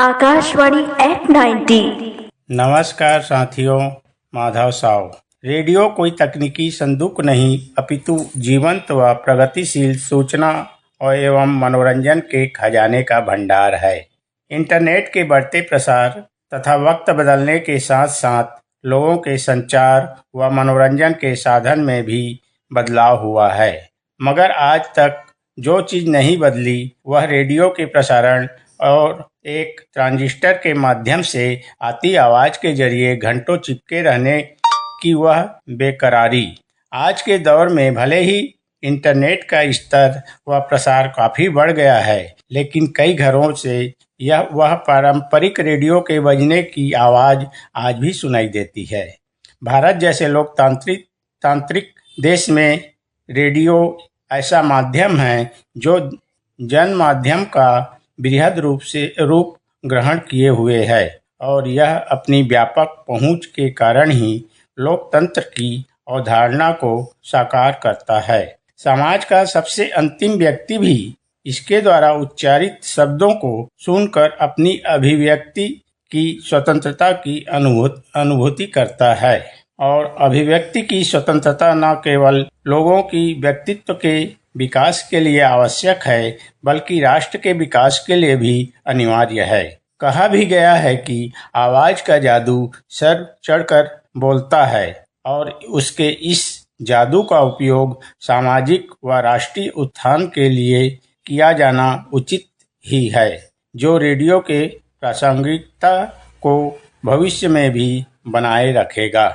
Akashvani eight 90। नमस्कार साथियों, Madhav Sao. Radio कोई तकनीकी संदूक नहीं, अपितु जीवंत व प्रगतिशील सूचना और एवं मनोरंजन के खजाने का भंडार है। इंटरनेट के बढ़ते प्रसार तथा वक्त बदलने के साथ साथ लोगों के संचार व मनोरंजन के साधन में भी बदलाव हुआ है, मगर आज तक जो चीज़ नहीं बदली वह रेडियो के प्रसारण और एक ट्रांजिस्टर के माध्यम से आती आवाज़ के जरिए घंटों चिपके रहने की वह बेकरारी। आज के दौर में भले ही इंटरनेट का स्तर व प्रसार काफ़ी बढ़ गया है, लेकिन कई घरों से वह पारंपरिक रेडियो के बजने की आवाज़ आज भी सुनाई देती है। भारत जैसे लोकतांत्रिक देश में रेडियो ऐसा माध्यम है जो जन माध्यम का बृहद रूप ग्रहण किए हुए है और यह अपनी व्यापक पहुंच के कारण ही लोकतंत्र की अवधारणा को साकार करता है। समाज का सबसे अंतिम व्यक्ति भी इसके द्वारा उच्चारित शब्दों को सुनकर अपनी अभिव्यक्ति की स्वतंत्रता की अनुभूति करता है। और अभिव्यक्ति की स्वतंत्रता न केवल लोगों की व्यक्तित्व के विकास के लिए आवश्यक है, बल्कि राष्ट्र के विकास के लिए भी अनिवार्य है। कहा भी गया है कि आवाज़ का जादू सर चढ़कर बोलता है और उसके इस जादू का उपयोग सामाजिक व राष्ट्रीय उत्थान के लिए किया जाना उचित ही है, जो रेडियो के प्रासंगिकता को भविष्य में भी बनाए रखेगा।